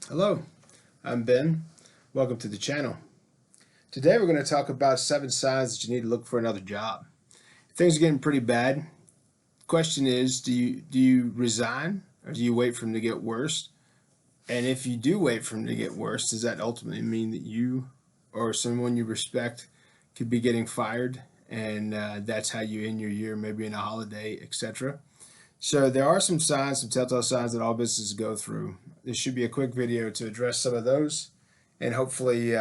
Hello, I'm Ben. Welcome to the channel. Today we're going to talk about 7 signs that you need to look for another job. Things are getting pretty bad. The question is, do you resign or do you wait for them to get worse? And if you do wait for them to get worse, does that ultimately mean that you or someone you respect could be getting fired, and that's how you end your year, maybe in a holiday, etc.? So there are some signs, some telltale signs that all businesses go through. This should be a quick video to address some of those and hopefully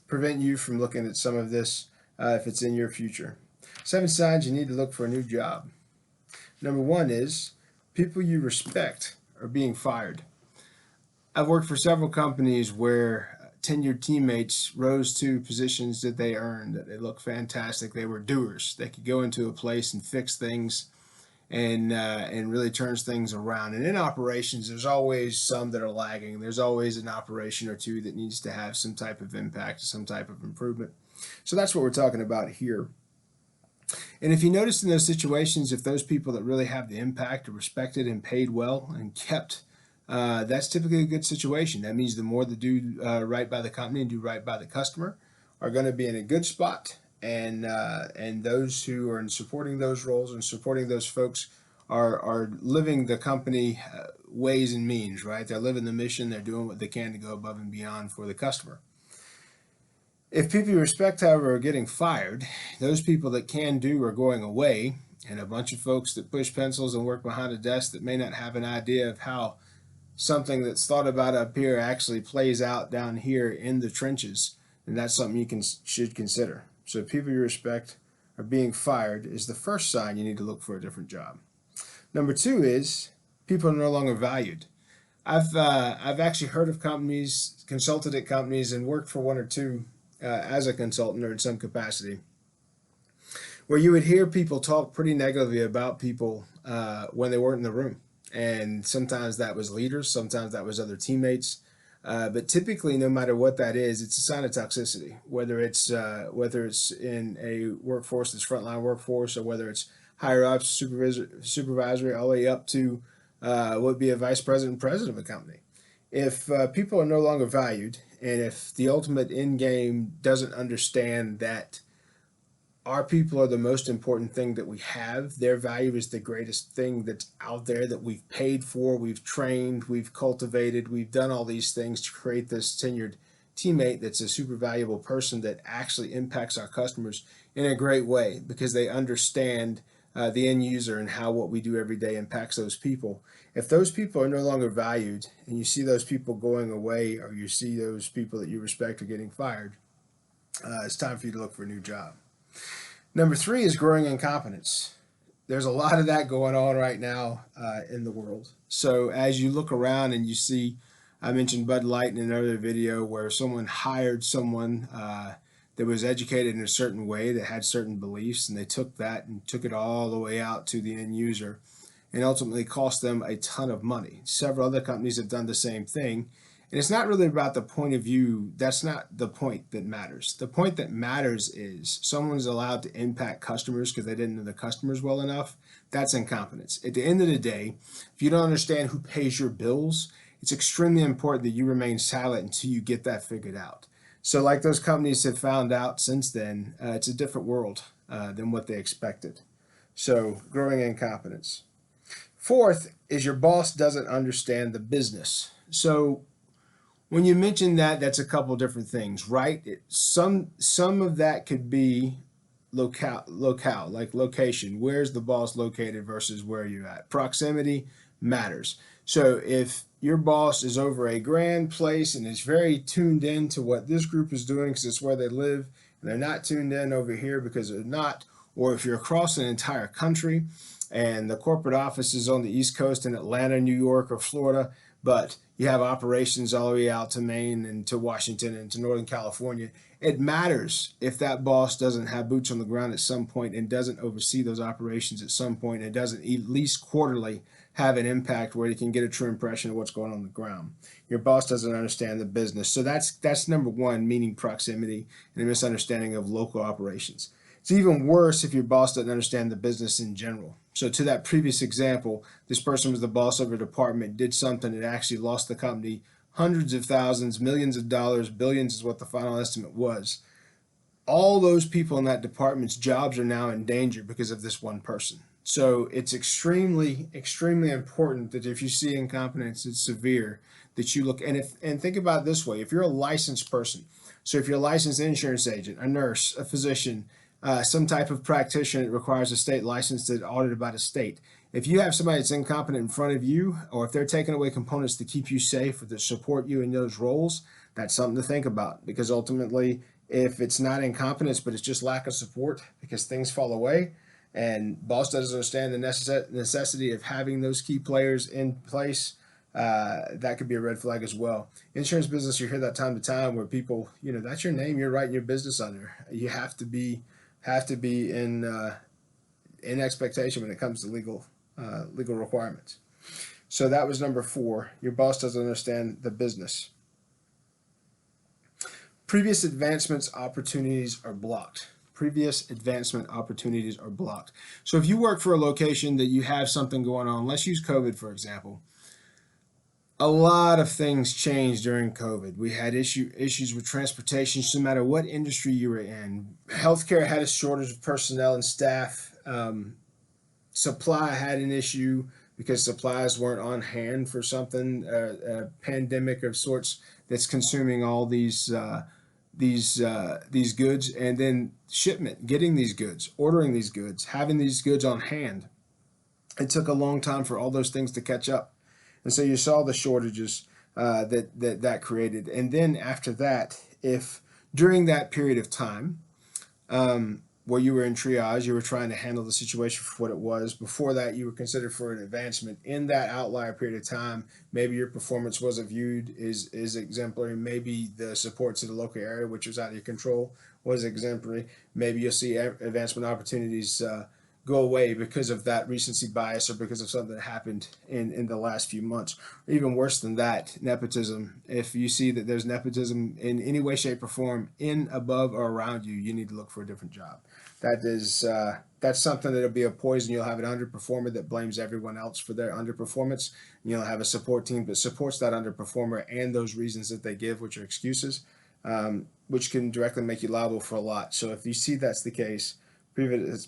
prevent you from looking at some of this if it's in your future. 7 signs you need to look for a new job. Number 1 is people you respect are being fired. I've worked for several companies where tenured teammates rose to positions that they earned, that they looked fantastic. They were doers. They could go into a place and fix things and really turns things around. And in operations, there's always some that are lagging. There's always an operation or two that needs to have some type of impact, some type of improvement. So that's what we're talking about here. And if you notice in those situations, if those people that really have the impact are respected and paid well and kept, that's typically a good situation. That means the more that do right by the company and do right by the customer are going to be in a good spot, and those who are in supporting those roles and supporting those folks are living the company ways and means, right? They're living the mission. They're doing what they can to go above and beyond for the customer. If people you respect, however, are getting fired, those people that can do are going away, and a bunch of folks that push pencils and work behind a desk that may not have an idea of how something that's thought about up here actually plays out down here in the trenches, and that's something you should consider. So people you respect are being fired is the first sign you need to look for a different job. Number 2 is people are no longer valued. I've actually heard of companies, consulted at companies, and worked for one or two as a consultant or in some capacity, where you would hear people talk pretty negatively about people when they weren't in the room. And sometimes that was leaders, sometimes that was other teammates. But typically, no matter what that is, it's a sign of toxicity. Whether it's in a workforce that's frontline workforce, or whether it's higher ups, supervisory, all the way up to what would be a vice president, president of a company. If people are no longer valued, and if the ultimate end game doesn't understand that our people are the most important thing that we have, their value is the greatest thing that's out there, that we've paid for, we've trained, we've cultivated, we've done all these things to create this tenured teammate that's a super valuable person that actually impacts our customers in a great way, because they understand the end user and how what we do every day impacts those people. If those people are no longer valued, and you see those people going away, or you see those people that you respect are getting fired, it's time for you to look for a new job. Number 3 is growing incompetence. There's a lot of that going on right now in the world. So as you look around and you see, I mentioned Bud Light in another video, where someone hired someone that was educated in a certain way, that had certain beliefs, and they took that and took it all the way out to the end user, and ultimately cost them a ton of money. Several other companies have done the same thing. And it's not really about the point of view. That's not the point that matters. The point that matters is someone's allowed to impact customers because they didn't know the customers well enough. That's incompetence. At the end of the day, if you don't understand who pays your bills, it's extremely important that you remain silent until you get that figured out. So like those companies have found out since then, it's a different world than what they expected. So growing incompetence. 4th is your boss doesn't understand the business. So when you mention that, that's a couple different things, right? Some of that could be locale, like location. Where's the boss located versus where you're at? Proximity matters. So if your boss is over a grand place and is very tuned in to what this group is doing because it's where they live, and they're not tuned in over here because they're not, or if you're across an entire country and the corporate office is on the East Coast in Atlanta, New York, or Florida, but you have operations all the way out to Maine and to Washington and to Northern California, it matters if that boss doesn't have boots on the ground at some point and doesn't oversee those operations at some point, and doesn't at least quarterly have an impact where you can get a true impression of what's going on the ground. Your boss doesn't understand the business. So that's number 1, meaning proximity and a misunderstanding of local operations. It's even worse if your boss doesn't understand the business in general. So to that previous example, this person was the boss of a department, did something that actually lost the company hundreds of thousands, millions of dollars, billions is what the final estimate was. All those people in that department's jobs are now in danger because of this one person. So it's extremely, extremely important that if you see incompetence, it's severe, that you look and think about it this way: if you're a licensed person, so if you're a licensed insurance agent, a nurse, a physician, some type of practitioner that requires a state license that's audited by the state. If you have somebody that's incompetent in front of you, or if they're taking away components to keep you safe or to support you in those roles, that's something to think about, because ultimately, if it's not incompetence, but it's just lack of support because things fall away, and boss doesn't understand the necessity of having those key players in place, that could be a red flag as well. Insurance business, you hear that time to time where people, that's your name you're writing your business under. You have to be in expectation when it comes to legal requirements. So that was number 4. Your boss doesn't understand the business. Previous advancements opportunities are blocked. Previous advancement opportunities are blocked. So if you work for a location that you have something going on, let's use COVID for example. A lot of things changed during COVID. We had issues with transportation, no matter what industry you were in. Healthcare had a shortage of personnel and staff. Supply had an issue because supplies weren't on hand for something, a pandemic of sorts that's consuming all these goods, and then shipment, getting these goods, ordering these goods, having these goods on hand. It took a long time for all those things to catch up. And so you saw the shortages that created. And then after that, if during that period of time where you were in triage, you were trying to handle the situation for what it was, before that you were considered for an advancement. In that outlier period of time, maybe your performance wasn't viewed as exemplary. Maybe the support to the local area, which was out of your control, was exemplary. Maybe you'll see advancement opportunities go away because of that recency bias or because of something that happened in the last few months. Or even worse than that, nepotism. If you see that there's nepotism in any way, shape, or form in, above, or around you, you need to look for a different job. That's something that'll be a poison. You'll have an underperformer that blames everyone else for their underperformance. You'll have a support team that supports that underperformer and those reasons that they give, which are excuses, which can directly make you liable for a lot. So if you see that's the case,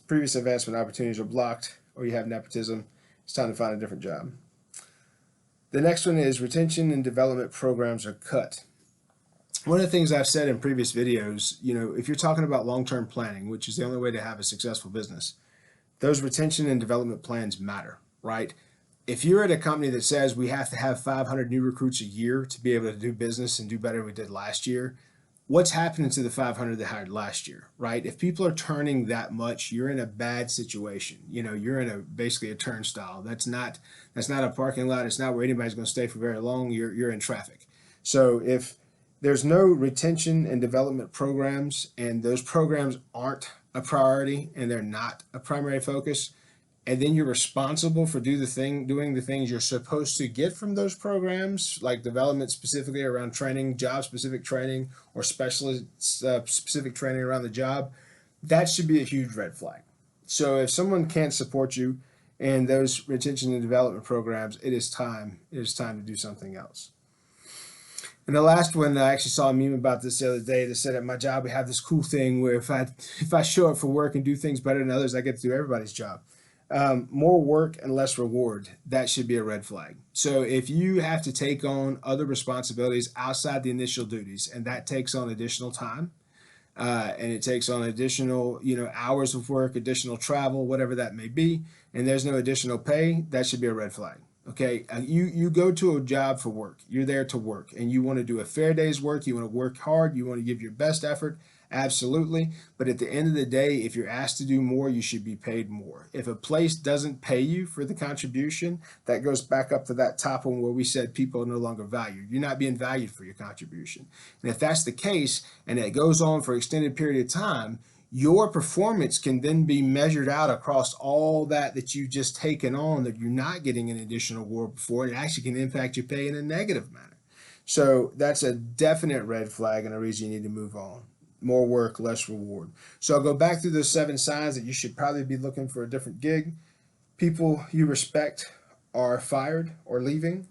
previous advancement opportunities are blocked, or you have nepotism, it's time to find a different job. The next one is retention and development programs are cut. One of the things I've said in previous videos, if you're talking about long-term planning, which is the only way to have a successful business, those retention and development plans matter, right? If you're at a company that says we have to have 500 new recruits a year to be able to do business and do better than we did last year, what's happening to the 500 they hired last year, right? If people are turning that much, you're in a bad situation. You're in basically a turnstile. That's not a parking lot. It's not where anybody's going to stay for very long. You're in traffic. So if there's no retention and development programs, and those programs aren't a priority and they're not a primary focus, and then you're responsible for doing the things you're supposed to get from those programs, like development specifically around training, job-specific training, or specialist specific training around the job, that should be a huge red flag. So if someone can't support you in those retention and development programs, it is time to do something else. And the last one, I actually saw a meme about this the other day that said at my job we have this cool thing where if I show up for work and do things better than others, I get to do everybody's job. More work and less reward, that should be a red flag. So if you have to take on other responsibilities outside the initial duties, and that takes on additional time, and it takes on additional hours of work, additional travel, whatever that may be, and there's no additional pay, that should be a red flag. Okay, you go to a job for work. You're there to work, and you want to do a fair day's work. You want to work hard. You want to give your best effort. Absolutely. But at the end of the day, if you're asked to do more, you should be paid more. If a place doesn't pay you for the contribution, that goes back up to that top one where we said people are no longer valued. You're not being valued for your contribution. And if that's the case, and it goes on for an extended period of time, your performance can then be measured out across all that you've just taken on that you're not getting an additional reward for. It actually can impact your pay in a negative manner. So that's a definite red flag and a reason you need to move on. More work, less reward. So I'll go back through those 7 signs that you should probably be looking for a different gig. People you respect are fired or leaving.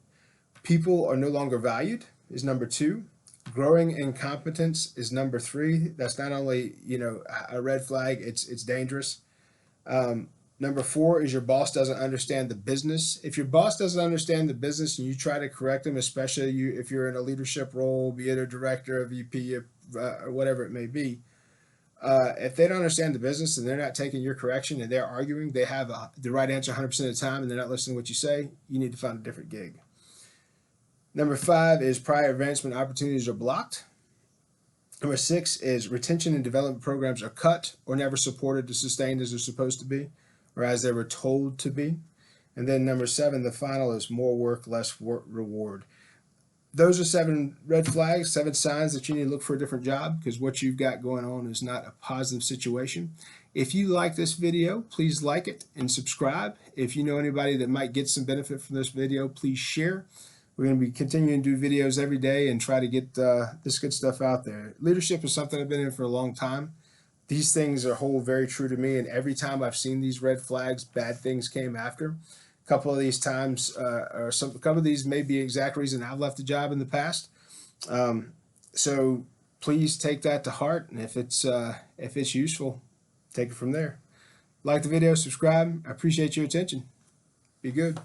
People are no longer valued is number 2. Growing incompetence is number 3. That's not only, a red flag, it's dangerous. Number 4 is your boss doesn't understand the business. If your boss doesn't understand the business and you try to correct them, especially if you're in a leadership role, be it a director, a VP, or whatever it may be, if they don't understand the business and they're not taking your correction and they're arguing, they have the right answer 100% of the time and they're not listening to what you say, you need to find a different gig. Number 5 is prior advancement opportunities are blocked. Number 6 is retention and development programs are cut or never supported to sustain as they're supposed to be or as they were told to be. And then number 7, the final, is more work, less reward. Those are 7 red flags, 7 signs that you need to look for a different job because what you've got going on is not a positive situation. If you like this video, please like it and subscribe. If you know anybody that might get some benefit from this video, please share. We're going to be continuing to do videos every day and try to get this good stuff out there. Leadership is something I've been in for a long time. These things hold very true to me, and every time I've seen these red flags, bad things came after. A couple of these times, a couple of these may be the exact reason I've left a job in the past. So please take that to heart, and if it's useful, take it from there. Like the video, subscribe. I appreciate your attention. Be good.